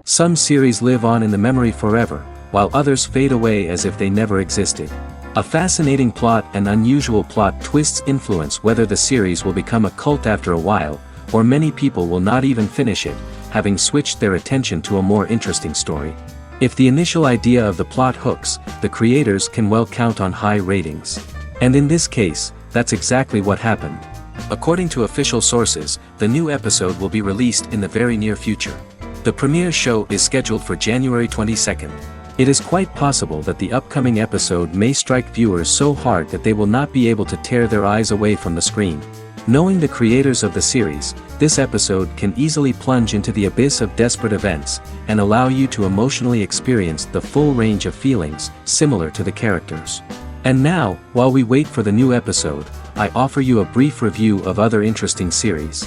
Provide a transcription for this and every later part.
Some series live on in the memory forever, while others fade away as if they never existed. A fascinating plot and unusual plot twists influence whether the series will become a cult after a while, or many people will not even finish it, having switched their attention to a more interesting story. If the initial idea of the plot hooks, the creators can well count on high ratings. And in this case, that's exactly what happened. According to official sources, the new episode will be released in the very near future. The premiere show is scheduled for January 22nd. It is quite possible that the upcoming episode may strike viewers so hard that they will not be able to tear their eyes away from the screen. Knowing the creators of the series, this episode can easily plunge into the abyss of desperate events, and allow you to emotionally experience the full range of feelings, similar to the characters. And now, while we wait for the new episode, I offer you a brief review of other interesting series.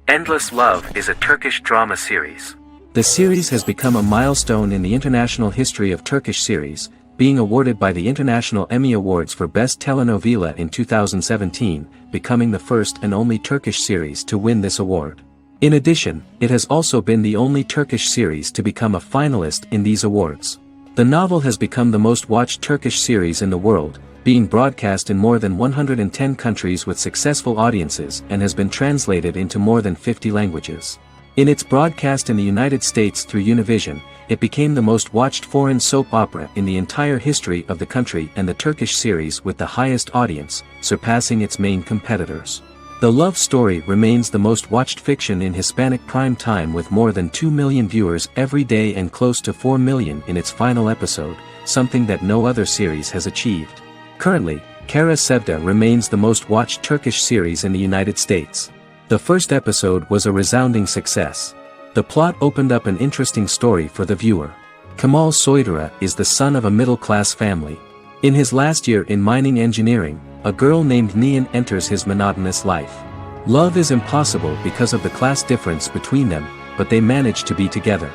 Endless Love is a Turkish drama series. The series has become a milestone in the international history of Turkish series, being awarded by the International Emmy Awards for Best Telenovela in 2017, becoming the first and only Turkish series to win this award. In addition, it has also been the only Turkish series to become a finalist in these awards. The novel has become the most watched Turkish series in the world, being broadcast in more than 110 countries with successful audiences and has been translated into more than 50 languages. In its broadcast in the United States through Univision, it became the most watched foreign soap opera in the entire history of the country and the Turkish series with the highest audience, surpassing its main competitors. The love story remains the most watched fiction in Hispanic prime time with more than 2 million viewers every day and close to 4 million in its final episode, something that no other series has achieved. Currently, Kara Sevda remains the most watched Turkish series in the United States. The first episode was a resounding success. The plot opened up an interesting story for the viewer. Kemal Soydura is the son of a middle-class family. In his last year in mining engineering, a girl named Nihan enters his monotonous life. Love is impossible because of the class difference between them, but they manage to be together.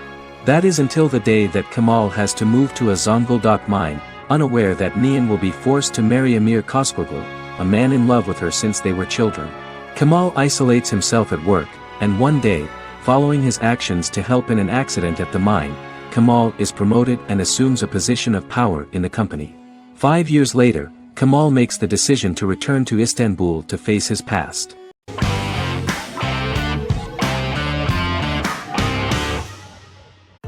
That is until the day that Kemal has to move to a Zonguldak mine, unaware that Nihan will be forced to marry Emir Koskoglu, a man in love with her since they were children. Kemal isolates himself at work, and one day, following his actions to help in an accident at the mine, Kemal is promoted and assumes a position of power in the company. 5 years later, Kemal makes the decision to return to Istanbul to face his past.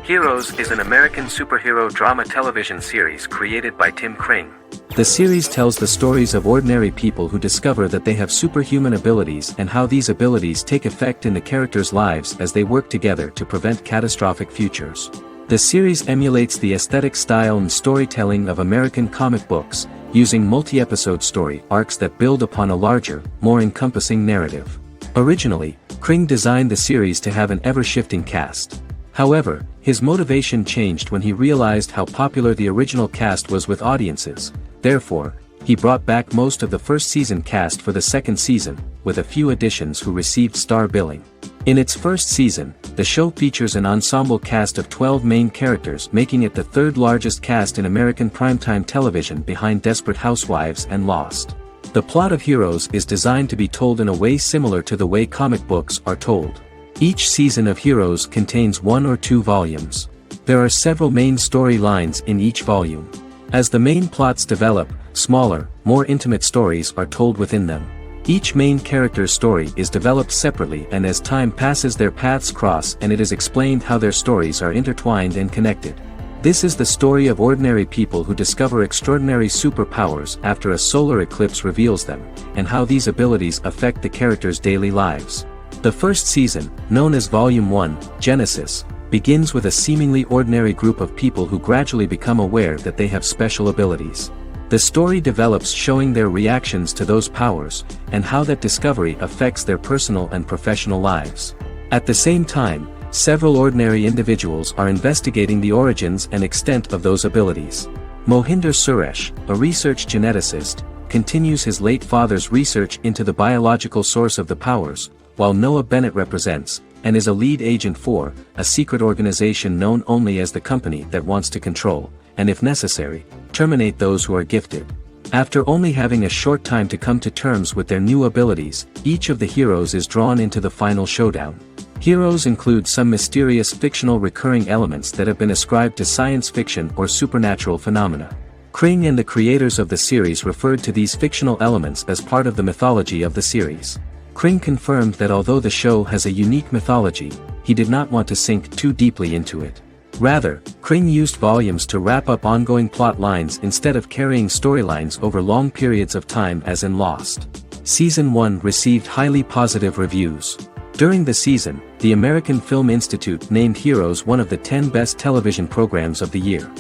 Heroes is an American superhero drama television series created by Tim Kring. The series tells the stories of ordinary people who discover that they have superhuman abilities and how these abilities take effect in the characters' lives as they work together to prevent catastrophic futures. The series emulates the aesthetic style and storytelling of American comic books, using multi-episode story arcs that build upon a larger, more encompassing narrative. Originally, Kring designed the series to have an ever-shifting cast. However, his motivation changed when he realized how popular the original cast was with audiences. Therefore, he brought back most of the first season cast for the second season, with a few additions who received star billing. In its first season, the show features an ensemble cast of 12 main characters, making it the third largest cast in American primetime television behind Desperate Housewives and Lost. The plot of Heroes is designed to be told in a way similar to the way comic books are told. Each season of Heroes contains 1 or 2 volumes. There are several main storylines in each volume. As the main plots develop, smaller, more intimate stories are told within them. Each main character's story is developed separately, and as time passes their paths cross and it is explained how their stories are intertwined and connected. This is the story of ordinary people who discover extraordinary superpowers after a solar eclipse reveals them, and how these abilities affect the characters' daily lives. The first season, known as Volume 1, Genesis, begins with a seemingly ordinary group of people who gradually become aware that they have special abilities. The story develops showing their reactions to those powers, and how that discovery affects their personal and professional lives. At the same time, several ordinary individuals are investigating the origins and extent of those abilities. Mohinder Suresh, a research geneticist, continues his late father's research into the biological source of the powers, while Noah Bennett represents, and is a lead agent for, a secret organization known only as the company that wants to control, and if necessary, terminate those who are gifted. After only having a short time to come to terms with their new abilities, each of the heroes is drawn into the final showdown. Heroes include some mysterious fictional recurring elements that have been ascribed to science fiction or supernatural phenomena. Kring and the creators of the series referred to these fictional elements as part of the mythology of the series. Kring confirmed that although the show has a unique mythology, he did not want to sink too deeply into it. Rather, Kring used volumes to wrap up ongoing plot lines instead of carrying storylines over long periods of time as in Lost. Season 1 received highly positive reviews. During the season, the American Film Institute named Heroes one of the 10 best television programs of the year.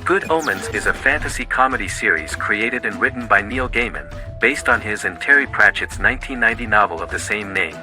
Good Omens is a fantasy comedy series created and written by Neil Gaiman, based on his and Terry Pratchett's 1990 novel of the same name.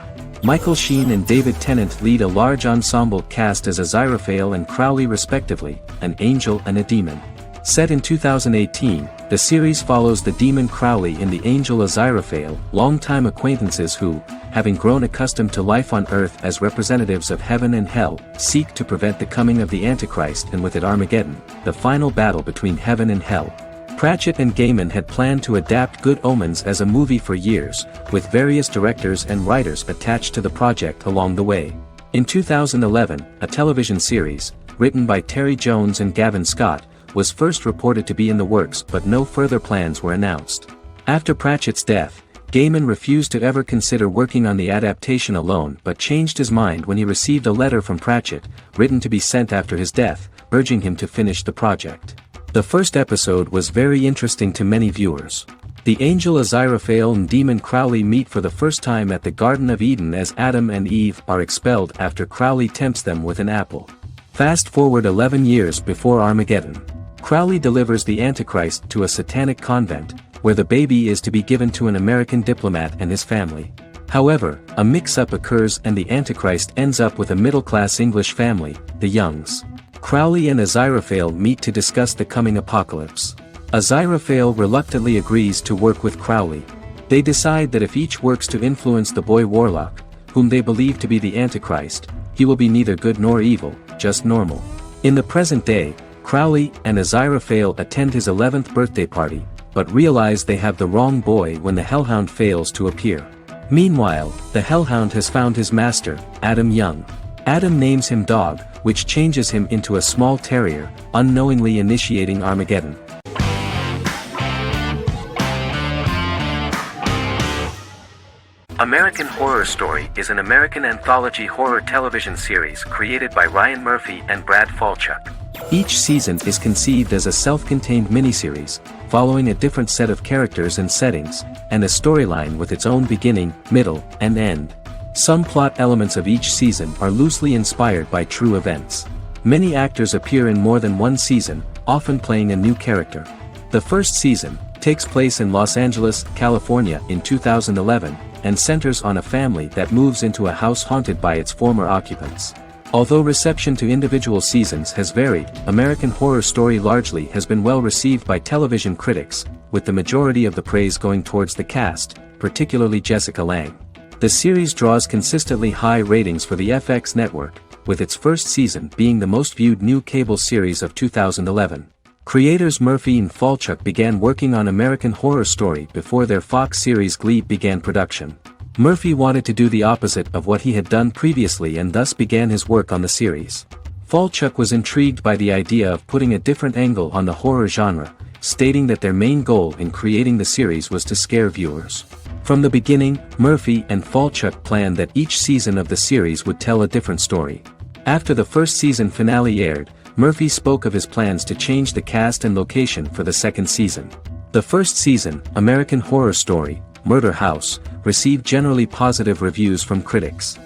Michael Sheen and David Tennant lead a large ensemble cast as Aziraphale and Crowley respectively, an angel and a demon. Set in 2018, the series follows the demon Crowley and the angel Aziraphale, longtime acquaintances who, having grown accustomed to life on Earth as representatives of heaven and hell, seek to prevent the coming of the Antichrist and with it Armageddon, the final battle between heaven and hell. Pratchett and Gaiman had planned to adapt Good Omens as a movie for years, with various directors and writers attached to the project along the way. In 2011, a television series, written by Terry Jones and Gavin Scott, was first reported to be in the works but no further plans were announced. After Pratchett's death, Gaiman refused to ever consider working on the adaptation alone but changed his mind when he received a letter from Pratchett, written to be sent after his death, urging him to finish the project. The first episode was very interesting to many viewers. The angel Aziraphale and demon Crowley meet for the first time at the Garden of Eden as Adam and Eve are expelled after Crowley tempts them with an apple. Fast forward 11 years before Armageddon. Crowley delivers the Antichrist to a satanic convent, where the baby is to be given to an American diplomat and his family. However, a mix-up occurs and the Antichrist ends up with a middle-class English family, the Youngs. Crowley and Aziraphale meet to discuss the coming apocalypse. Aziraphale reluctantly agrees to work with Crowley. They decide that if each works to influence the boy warlock, whom they believe to be the Antichrist, he will be neither good nor evil, just normal. In the present day, Crowley and Aziraphale attend his 11th birthday party, but realize they have the wrong boy when the Hellhound fails to appear. Meanwhile, the Hellhound has found his master, Adam Young. Adam names him Dog, which changes him into a small terrier, unknowingly initiating Armageddon. American Horror Story is an American anthology horror television series created by Ryan Murphy and Brad Falchuk. Each season is conceived as a self-contained miniseries, following a different set of characters and settings, and a storyline with its own beginning, middle, and end. Some plot elements of each season are loosely inspired by true events. Many actors appear in more than one season, often playing a new character. The first season takes place in Los Angeles, California in 2011, and centers on a family that moves into a house haunted by its former occupants. Although reception to individual seasons has varied, American Horror Story largely has been well received by television critics, with the majority of the praise going towards the cast, particularly Jessica Lange. The series draws consistently high ratings for the FX network, with its first season being the most viewed new cable series of 2011. Creators Murphy and Falchuk began working on American Horror Story before their Fox series Glee began production. Murphy wanted to do the opposite of what he had done previously and thus began his work on the series. Falchuk was intrigued by the idea of putting a different angle on the horror genre, stating that their main goal in creating the series was to scare viewers. From the beginning, Murphy and Falchuk planned that each season of the series would tell a different story. After the first season finale aired, Murphy spoke of his plans to change the cast and location for the second season. The first season, American Horror Story, Murder House, received generally positive reviews from critics.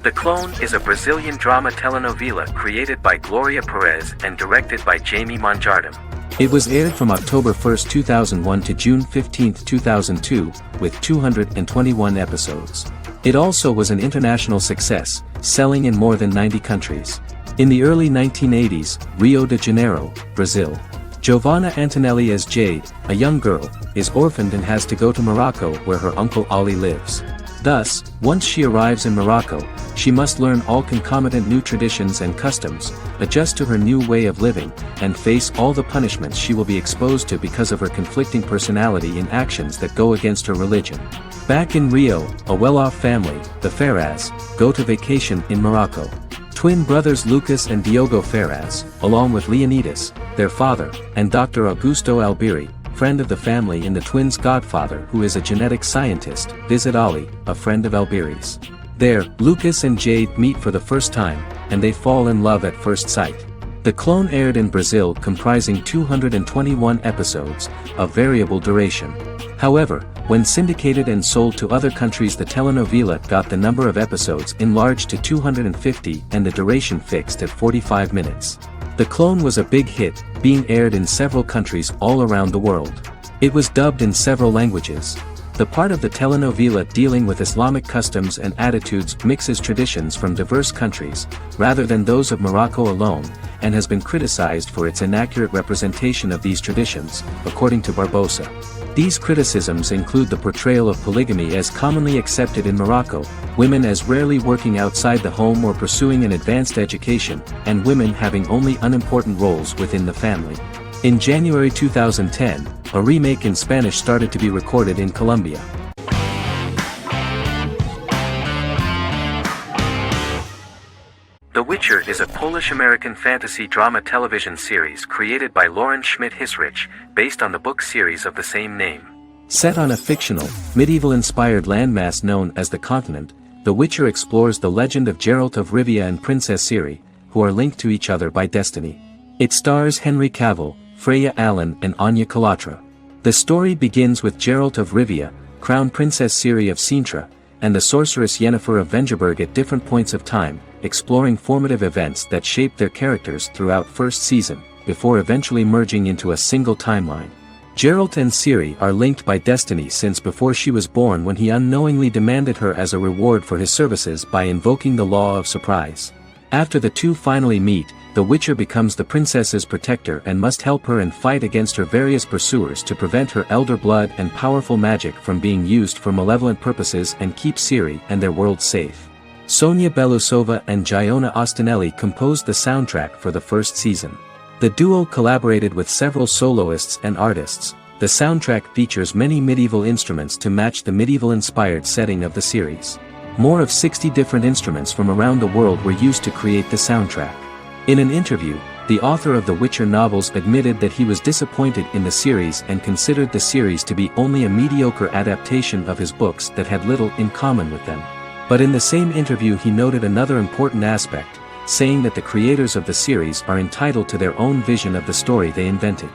The Clone is a Brazilian drama telenovela created by Gloria Perez and directed by Jamie Monjardim. It was aired from October 1, 2001 to June 15, 2002, with 221 episodes. It also was an international success, selling in more than 90 countries. In the early 1980s, Rio de Janeiro, Brazil. Giovanna Antonelli as Jade, a young girl, is orphaned and has to go to Morocco where her uncle Ali lives. Thus, once she arrives in Morocco, she must learn all concomitant new traditions and customs, adjust to her new way of living, and face all the punishments she will be exposed to because of her conflicting personality in actions that go against her religion. Back in Rio, a well-off family, the Ferraz, go to vacation in Morocco. Twin brothers Lucas and Diogo Ferraz, along with Leonidas, their father, and Dr. Augusto Albiri, friend of the family and the twins' godfather who is a genetic scientist, visit Ali, a friend of Albiri's. There, Lucas and Jade meet for the first time, and they fall in love at first sight. The clone aired in Brazil comprising 221 episodes, of variable duration. However, when syndicated and sold to other countries, the telenovela got the number of episodes enlarged to 250 and the duration fixed at 45 minutes. The clone was a big hit, being aired in several countries all around the world. It was dubbed in several languages. The part of the telenovela dealing with Islamic customs and attitudes mixes traditions from diverse countries, rather than those of Morocco alone, and has been criticized for its inaccurate representation of these traditions, according to Barbosa. These criticisms include the portrayal of polygamy as commonly accepted in Morocco, women as rarely working outside the home or pursuing an advanced education, and women having only unimportant roles within the family. In January 2010, a remake in Spanish started to be recorded in Colombia. The Witcher is a Polish-American fantasy drama television series created by Lauren Schmidt-Hissrich, based on the book series of the same name. Set on a fictional, medieval-inspired landmass known as the Continent, The Witcher explores the legend of Geralt of Rivia and Princess Ciri, who are linked to each other by destiny. It stars Henry Cavill, Freya Allan and Anya Chalotra. The story begins with Geralt of Rivia, Crown Princess Ciri of Sintra, and the sorceress Yennefer of Vengerberg at different points of time, exploring formative events that shape their characters throughout first season, before eventually merging into a single timeline. Geralt and Ciri are linked by destiny since before she was born, when he unknowingly demanded her as a reward for his services by invoking the law of surprise. After the two finally meet, the Witcher becomes the princess's protector and must help her and fight against her various pursuers to prevent her elder blood and powerful magic from being used for malevolent purposes and keep Ciri and their world safe. Sonia Belousova and Giona Ostinelli composed the soundtrack for the first season. The duo collaborated with several soloists and artists. The soundtrack features many medieval instruments to match the medieval-inspired setting of the series. More of 60 different instruments from around the world were used to create the soundtrack. In an interview, the author of the Witcher novels admitted that he was disappointed in the series and considered the series to be only a mediocre adaptation of his books that had little in common with them. But in the same interview he noted another important aspect, saying that the creators of the series are entitled to their own vision of the story they invented.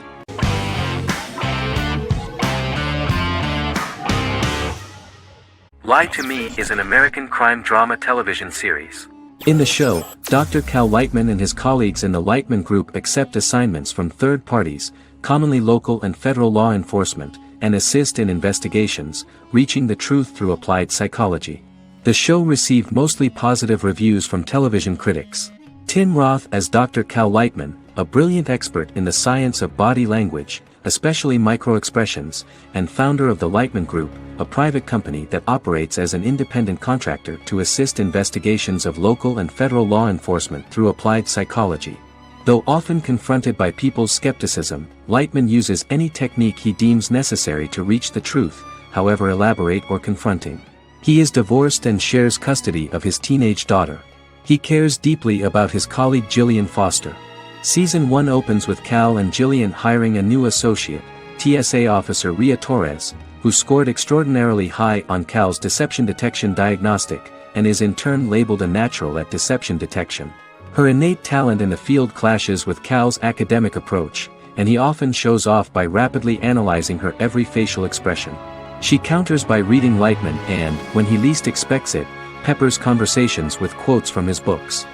Lie to Me is an American crime drama television series. In the show, Dr. Cal Lightman and his colleagues in the Lightman Group accept assignments from third parties, commonly local and federal law enforcement, and assist in investigations, reaching the truth through applied psychology. The show received mostly positive reviews from television critics. Tim Roth as Dr. Cal Lightman, a brilliant expert in the science of body language, especially microexpressions, and founder of the Lightman Group, a private company that operates as an independent contractor to assist investigations of local and federal law enforcement through applied psychology. Though often confronted by people's skepticism, Lightman uses any technique he deems necessary to reach the truth, however elaborate or confronting. He is divorced and shares custody of his teenage daughter. He cares deeply about his colleague Gillian Foster. Season 1 opens with Cal and Gillian hiring a new associate, TSA officer Ria Torres, who scored extraordinarily high on Cal's deception detection diagnostic, and is in turn labeled a natural at deception detection. Her innate talent in the field clashes with Cal's academic approach, and he often shows off by rapidly analyzing her every facial expression. She counters by reading Lightman and, when he least expects it, peppers conversations with quotes from his books.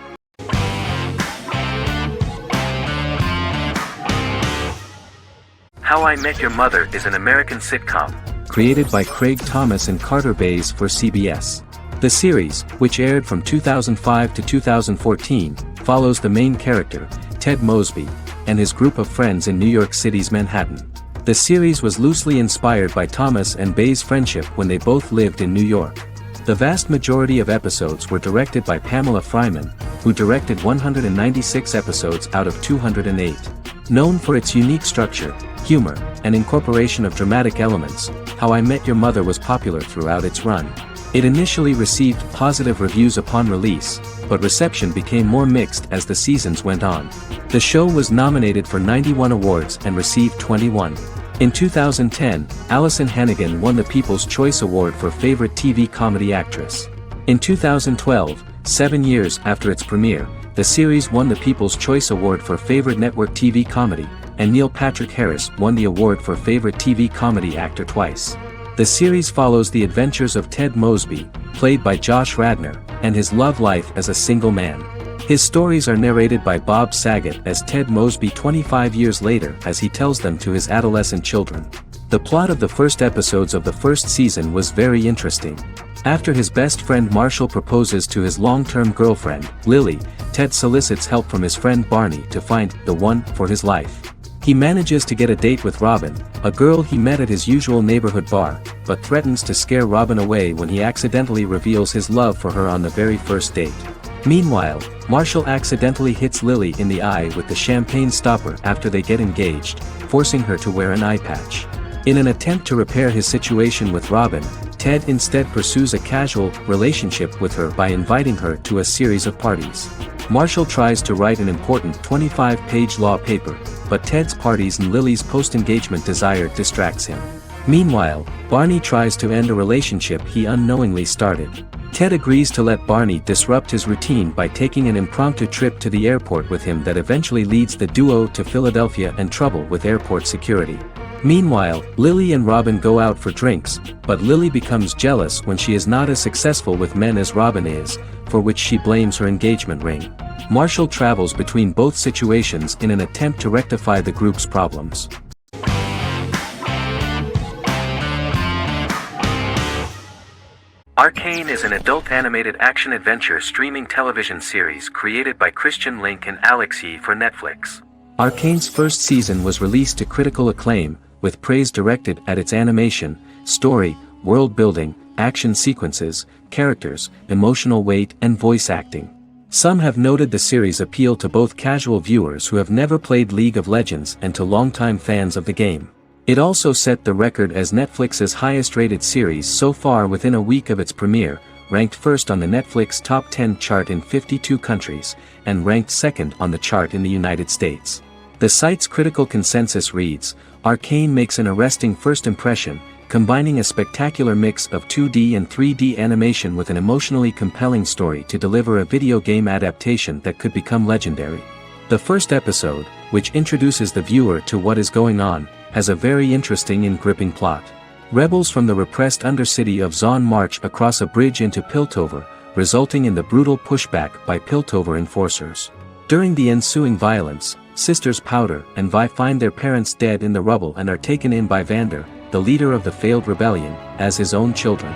How I Met Your Mother is an American sitcom, created by Craig Thomas and Carter Bays for CBS. The series, which aired from 2005 to 2014, follows the main character, Ted Mosby, and his group of friends in New York City's Manhattan. The series was loosely inspired by Thomas and Bays' friendship when they both lived in New York. The vast majority of episodes were directed by Pamela Fryman, who directed 196 episodes out of 208. Known for its unique structure, humor, and incorporation of dramatic elements, How I Met Your Mother was popular throughout its run. It initially received positive reviews upon release, but reception became more mixed as the seasons went on. The show was nominated for 91 awards and received 21. In 2010, Alyson Hannigan won the People's Choice Award for Favorite TV Comedy Actress. In 2012, 7 years after its premiere, the series won the People's Choice Award for Favorite Network TV Comedy, and Neil Patrick Harris won the award for Favorite TV Comedy Actor twice. The series follows the adventures of Ted Mosby, played by Josh Radnor, and his love life as a single man. His stories are narrated by Bob Saget as Ted Mosby 25 years later as he tells them to his adolescent children. The plot of the first episodes of the first season was very interesting. After his best friend Marshall proposes to his long-term girlfriend, Lily, Ted solicits help from his friend Barney to find the one for his life. He manages to get a date with Robin, a girl he met at his usual neighborhood bar, but threatens to scare Robin away when he accidentally reveals his love for her on the very first date. Meanwhile, Marshall accidentally hits Lily in the eye with the champagne stopper after they get engaged, forcing her to wear an eye patch. In an attempt to repair his situation with Robin, Ted instead pursues a casual relationship with her by inviting her to a series of parties. Marshall tries to write an important 25-page law paper, but Ted's parties and Lily's post-engagement desire distracts him. Meanwhile, Barney tries to end a relationship he unknowingly started. Ted agrees to let Barney disrupt his routine by taking an impromptu trip to the airport with him that eventually leads the duo to Philadelphia and trouble with airport security. Meanwhile, Lily and Robin go out for drinks, but Lily becomes jealous when she is not as successful with men as Robin is, for which she blames her engagement ring. Marshall travels between both situations in an attempt to rectify the group's problems. Arcane is an adult animated action-adventure streaming television series created by Christian Link and Alex Yee for Netflix. Arcane's first season was released to critical acclaim, with praise directed at its animation, story, world-building, action sequences, characters, emotional weight and voice acting. Some have noted the series' appeal to both casual viewers who have never played League of Legends and to longtime fans of the game. It also set the record as Netflix's highest-rated series so far within a week of its premiere, ranked first on the Netflix Top 10 chart in 52 countries, and ranked second on the chart in the United States. The site's critical consensus reads, "Arcane makes an arresting first impression, combining a spectacular mix of 2D and 3D animation with an emotionally compelling story to deliver a video game adaptation that could become legendary." The first episode, which introduces the viewer to what is going on, has a very interesting and gripping plot. Rebels from the repressed undercity of Zon march across a bridge into Piltover, resulting in the brutal pushback by Piltover enforcers. During the ensuing violence, sisters Powder and Vi find their parents dead in the rubble and are taken in by Vander, the leader of the failed rebellion, as his own children.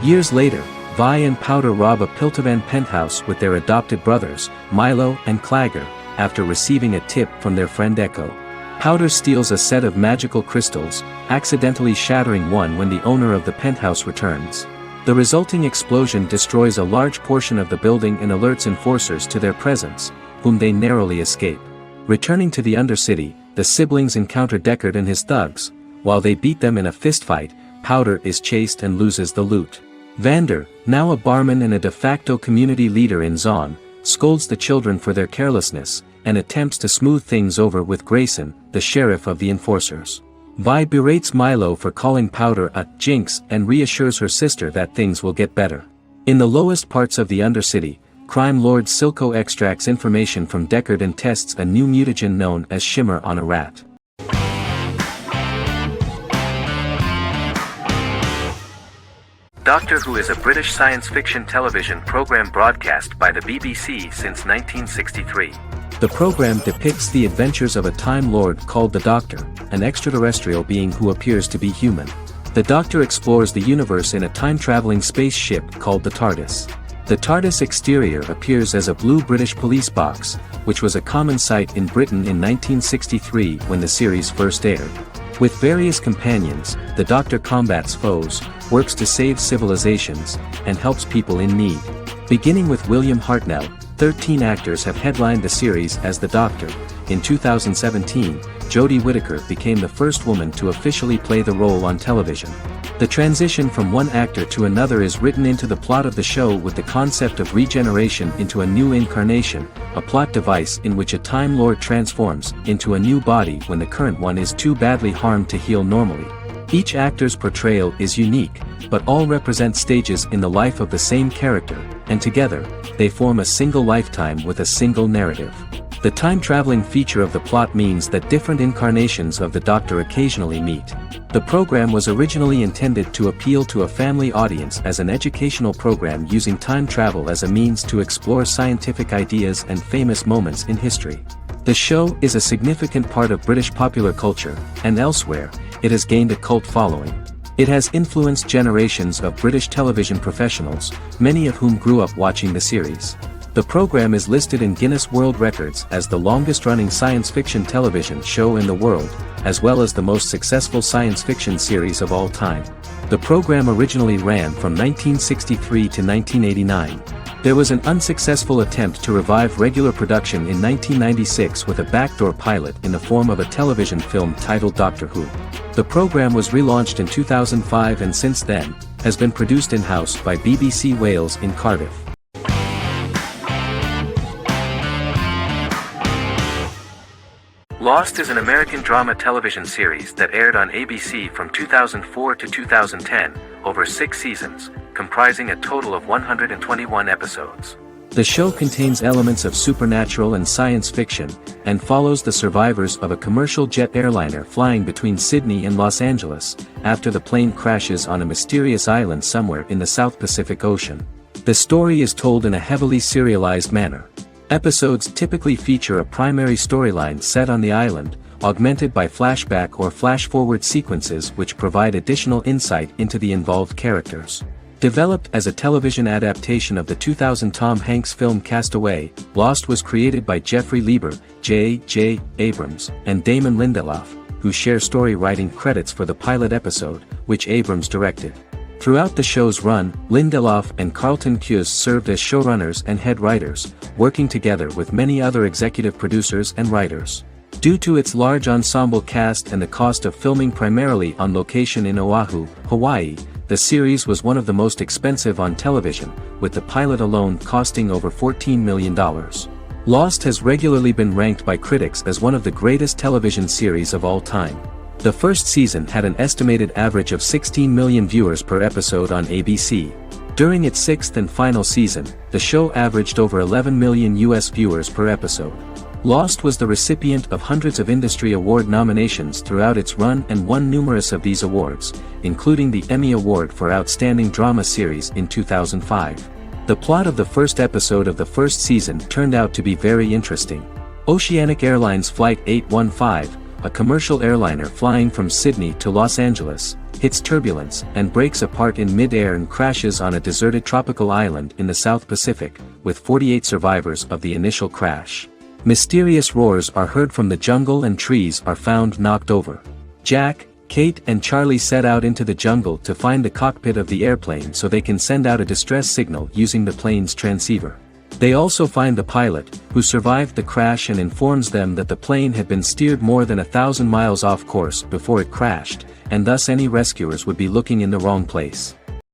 Years later, Vi and Powder rob a Piltovan penthouse with their adopted brothers, Milo and Clagger, after receiving a tip from their friend Echo. Powder steals a set of magical crystals, accidentally shattering one when the owner of the penthouse returns. The resulting explosion destroys a large portion of the building and alerts enforcers to their presence, whom they narrowly escape. Returning to the Undercity, the siblings encounter Deckard and his thugs. While they beat them in a fistfight, Powder is chased and loses the loot. Vander, now a barman and a de facto community leader in Zon, scolds the children for their carelessness, and attempts to smooth things over with Grayson, the sheriff of the enforcers. Vi berates Milo for calling Powder a jinx and reassures her sister that things will get better. In the lowest parts of the Undercity, crime lord Silco extracts information from Deckard and tests a new mutagen known as Shimmer on a rat. Doctor Who is a British science fiction television program broadcast by the BBC since 1963. The program depicts the adventures of a Time Lord called the Doctor, an extraterrestrial being who appears to be human. The Doctor explores the universe in a time-traveling spaceship called the TARDIS. The TARDIS exterior appears as a blue British police box, which was a common sight in Britain in 1963 when the series first aired. With various companions, the Doctor combats foes, works to save civilizations, and helps people in need. Beginning with William Hartnell, 13 actors have headlined the series as the Doctor. In 2017, Jodie Whittaker became the first woman to officially play the role on television. The transition from one actor to another is written into the plot of the show with the concept of regeneration into a new incarnation, a plot device in which a Time Lord transforms into a new body when the current one is too badly harmed to heal normally. Each actor's portrayal is unique, but all represent stages in the life of the same character, and together, they form a single lifetime with a single narrative. The time-traveling feature of the plot means that different incarnations of the Doctor occasionally meet. The program was originally intended to appeal to a family audience as an educational program using time travel as a means to explore scientific ideas and famous moments in history. The show is a significant part of British popular culture, and elsewhere, it has gained a cult following. It has influenced generations of British television professionals, many of whom grew up watching the series. The program is listed in Guinness World Records as the longest-running science fiction television show in the world, as well as the most successful science fiction series of all time. The program originally ran from 1963 to 1989. There was an unsuccessful attempt to revive regular production in 1996 with a backdoor pilot in the form of a television film titled Doctor Who. The program was relaunched in 2005 and since then, has been produced in-house by BBC Wales in Cardiff. Lost is an American drama television series that aired on ABC from 2004 to 2010, over 6 seasons, comprising a total of 121 episodes. The show contains elements of supernatural and science fiction, and follows the survivors of a commercial jet airliner flying between Sydney and Los Angeles, after the plane crashes on a mysterious island somewhere in the South Pacific Ocean. The story is told in a heavily serialized manner. Episodes typically feature a primary storyline set on the island, augmented by flashback or flash-forward sequences which provide additional insight into the involved characters. Developed as a television adaptation of the 2000 Tom Hanks film Castaway, Lost was created by Jeffrey Lieber, J.J. Abrams, and Damon Lindelof, who share story writing credits for the pilot episode, which Abrams directed. Throughout the show's run, Lindelof and Carlton Cuse served as showrunners and head writers, working together with many other executive producers and writers. Due to its large ensemble cast and the cost of filming primarily on location in Oahu, Hawaii, the series was one of the most expensive on television, with the pilot alone costing over $14 million. Lost has regularly been ranked by critics as one of the greatest television series of all time. The first season had an estimated average of 16 million viewers per episode on ABC. During its 6th and final season, the show averaged over 11 million US viewers per episode. Lost was the recipient of hundreds of industry award nominations throughout its run and won numerous of these awards, including the Emmy Award for Outstanding Drama Series in 2005. The plot of the first episode of the first season turned out to be very interesting. Oceanic Airlines Flight 815, a commercial airliner flying from Sydney to Los Angeles, hits turbulence and breaks apart in mid-air and crashes on a deserted tropical island in the South Pacific, with 48 survivors of the initial crash. Mysterious roars are heard from the jungle and trees are found knocked over. Jack, Kate and Charlie set out into the jungle to find the cockpit of the airplane so they can send out a distress signal using the plane's transceiver. They also find the pilot, who survived the crash and informs them that the plane had been steered more than 1,000 miles off course before it crashed, and thus any rescuers would be looking in the wrong place.